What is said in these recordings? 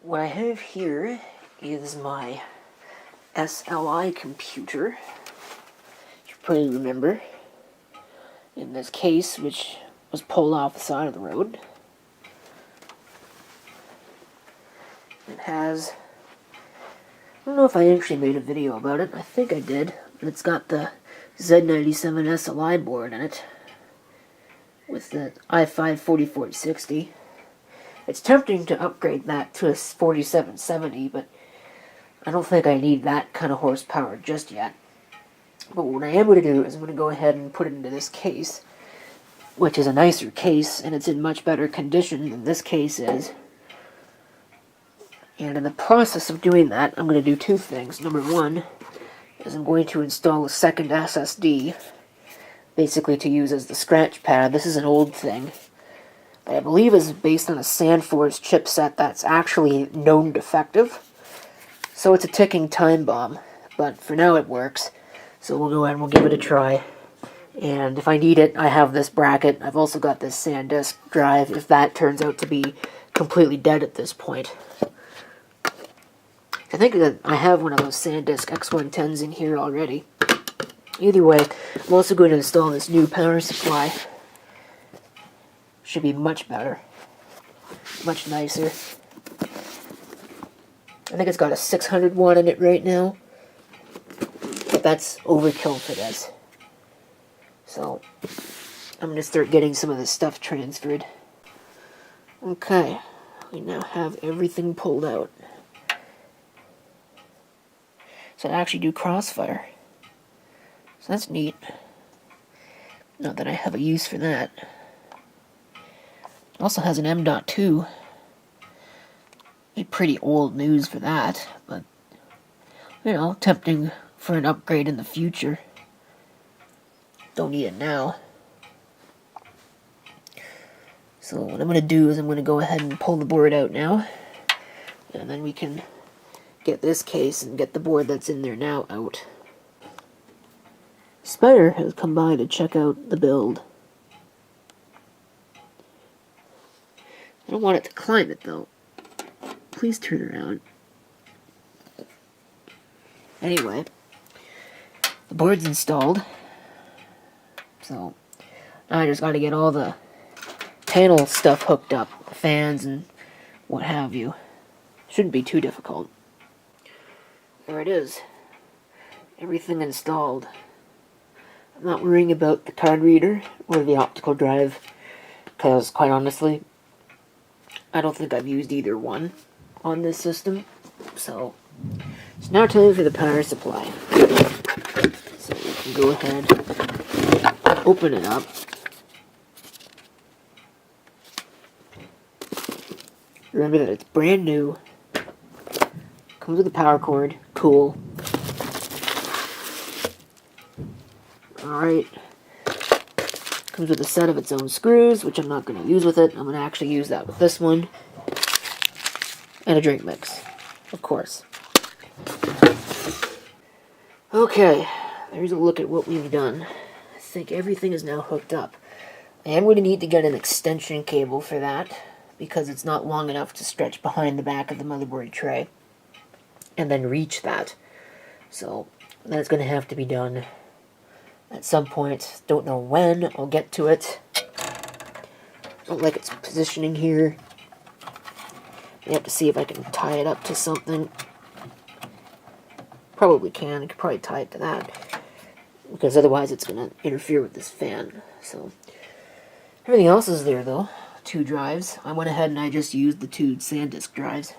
What I have here is my SLI computer. You probably remember, in this case, which was pulled off the side of the road. It has, I don't know if I actually made a video about it, I think I did, but it's got the Z97 SLI board in it, with the i5 4060. It's tempting to upgrade that to a 4770, but I don't think I need that kind of horsepower just yet. But what I am going to do is I'm going to go ahead and put it into this case, which is a nicer case, and it's in much better condition than this case is. And in the process of doing that, I'm going to do two things. Number one is I'm going to install a second SSD, basically to use as the scratch pad. This is an old thing, but I believe is based on a Sandforce chipset that's actually known defective. So it's a ticking time bomb, but for now it works. So we'll go ahead and we'll give it a try. And if I need it, I have this bracket. I've also got this SanDisk drive if that turns out to be completely dead at this point. I think that I have one of those SanDisk X110s in here already. Either way, I'm also going to install this new power supply. Should be much better. Much nicer. I think it's got a 600 watt in it right now. But that's overkill for this. So, I'm going to start getting some of this stuff transferred. Okay, we now have everything pulled out. So I actually do crossfire. So that's neat. Not that I have a use for that. It also has an M.2. Pretty old news for that, but, you know, tempting for an upgrade in the future. Don't need it now. So what I'm going to do is I'm going to go ahead and pull the board out now, and then we can get this case and get the board that's in there now out. Spider has come by to check out the build. I don't want it to climb it though. Please turn around. Anyway, the board's installed. So now I just got to get all the panel stuff hooked up, fans and what have you. Shouldn't be too difficult. There it is. Everything installed. I'm not worrying about the card reader or the optical drive, because quite honestly, I don't think I've used either one on this system. So it's now time for the power supply. So we can go ahead, open it up. Remember that it's brand new. Comes with a power cord. Cool. Alright. Comes with a set of its own screws, which I'm not going to use with it. I'm going to actually use that with this one. And a drink mix, of course. Okay, there's a look at what we've done. I think everything is now hooked up. I am going to need to get an extension cable for that, because it's not long enough to stretch behind the back of the motherboard tray and then reach that. So that's going to have to be done at some point. Don't know when. I'll get to it. Don't like its positioning here. I have to see if I can tie it up to something. Probably can. I could probably tie it to that, because otherwise it's going to interfere with this fan. So everything else is there though. Two drives. I went ahead and I just used the two SanDisk drives,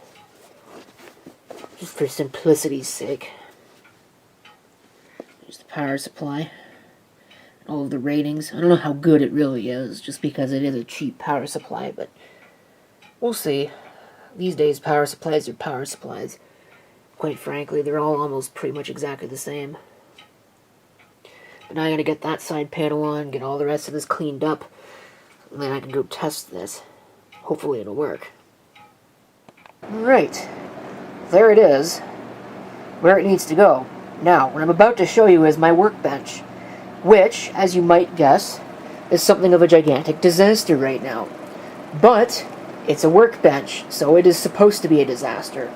just for simplicity's sake. There's the power supply. All of the ratings. I don't know how good it really is, just because it is a cheap power supply, but we'll see. These days, power supplies are power supplies. Quite frankly, they're all almost pretty much exactly the same. But now I gotta get that side panel on, get all the rest of this cleaned up, and then I can go test this. Hopefully it'll work. Alright. There it is. Where it needs to go. Now, what I'm about to show you is my workbench, which, as you might guess, is something of a gigantic disaster right now. But It's a workbench, so it is supposed to be a disaster.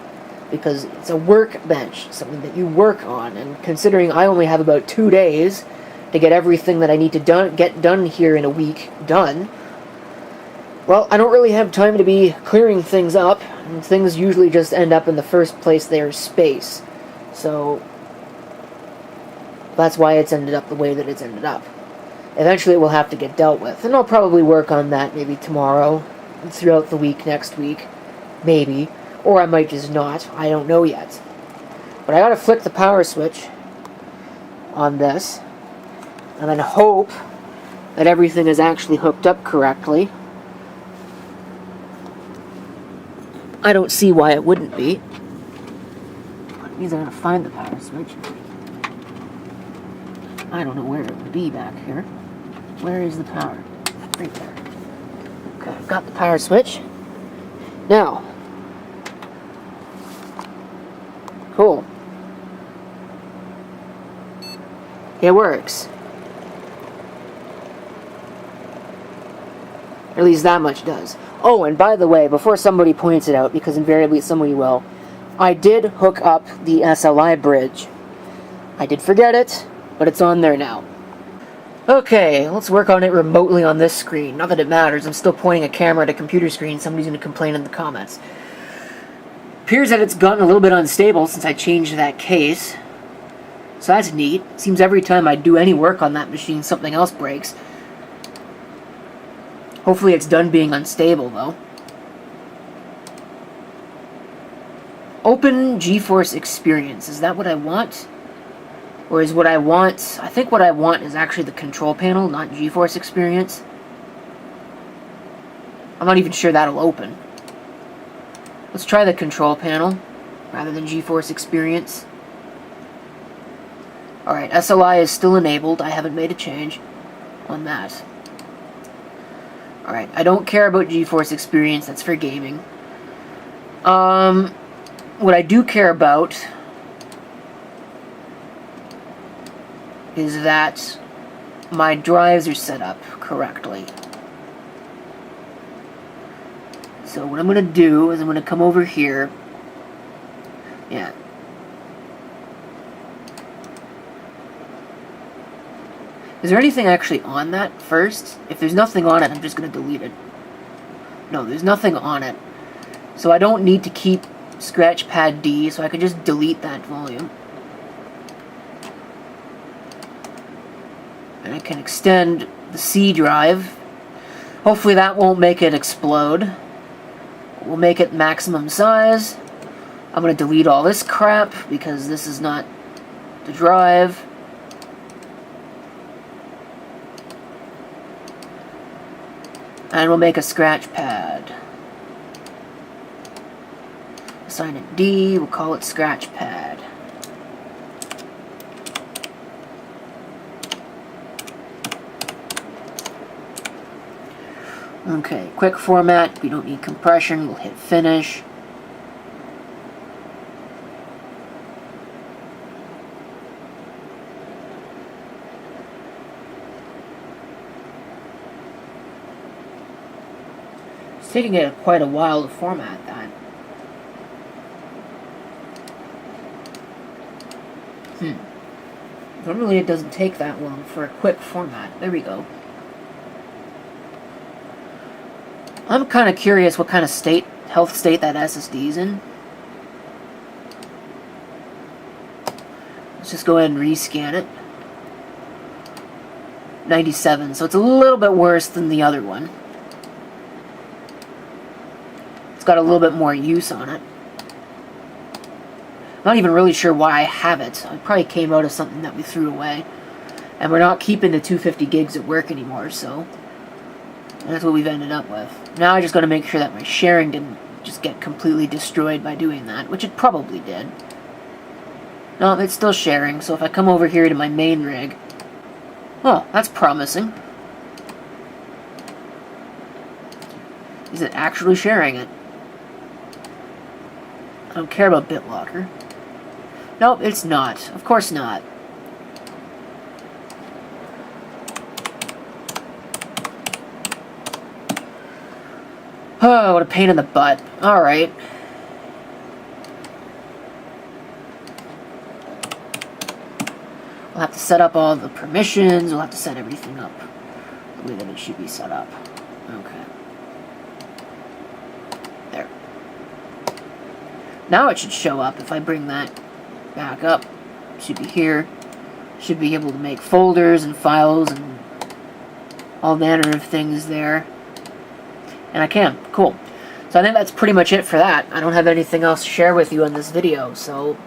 Because it's a workbench, something that you work on, and considering I only have about 2 days to get everything that I need to get done here in a week done, well, I don't really have time to be clearing things up, and things usually just end up in the first place there's space. So that's why it's ended up the way that it's ended up. Eventually it will have to get dealt with, and I'll probably work on that maybe tomorrow, throughout the week, next week, maybe. Or I might just not, I don't know yet. But I gotta flick the power switch on this, and then hope that everything is actually hooked up correctly. I don't see why it wouldn't be. But it means I'm gonna find the power switch. I don't know where it would be back here. Where is the power? Right there. Okay, I've got the power switch. Now, cool. It works. Or at least that much does. Oh, and by the way, before somebody points it out, because invariably somebody will, I did hook up the SLI bridge. I did forget it, but it's on there now. Okay, let's work on it remotely on this screen. Not that it matters, I'm still pointing a camera at a computer screen, somebody's going to complain in the comments. Appears that it's gotten a little bit unstable since I changed that case. So that's neat. Seems every time I do any work on that machine, something else breaks. Hopefully it's done being unstable, though. Open GeForce Experience. Is that what I want? Or is what I want... I think what I want is actually the control panel, not GeForce Experience. I'm not even sure that'll open. Let's try the control panel, rather than GeForce Experience. Alright, SLI is still enabled. I haven't made a change on that. Alright, I don't care about GeForce Experience. That's for gaming. What I do care about is that my drives are set up correctly. So what I'm going to do is I'm going to come over here. Yeah. Is there anything actually on that first? If there's nothing on it, I'm just going to delete it. No, there's nothing on it. So I don't need to keep Scratchpad D, so I can just delete that volume. And I can extend the C drive. Hopefully that won't make it explode. We'll make it maximum size. I'm going to delete all this crap because this is not the drive. And we'll make a scratch pad. Assign it D, we'll call it scratch pad. Okay, quick format, we don't need compression, we'll hit finish. It's taking it quite a while to format that. Normally it doesn't take that long for a quick format. There we go. I'm kind of curious what kind of health state that SSD's in. Let's just go ahead and rescan it. 97, so it's a little bit worse than the other one. It's got a little bit more use on it. I'm not even really sure why I have it. It probably came out of something that we threw away. And we're not keeping the 250 gigs at work anymore, so that's what we've ended up with. Now I just got to make sure that my sharing didn't just get completely destroyed by doing that, which it probably did. No, it's still sharing, so if I come over here to my main rig... Oh, that's promising. Is it actually sharing it? I don't care about BitLocker. Nope, it's not. Of course not. Oh, what a pain in the butt. Alright. We'll have to set up all the permissions. We'll have to set everything up the way that it should be set up. Okay. There. Now it should show up if I bring that back up. It should be here. Should be able to make folders and files and all manner of things there. And I can. Cool. So I think that's pretty much it for that. I don't have anything else to share with you in this video, so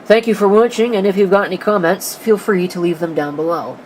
thank you for watching, and if you've got any comments, feel free to leave them down below.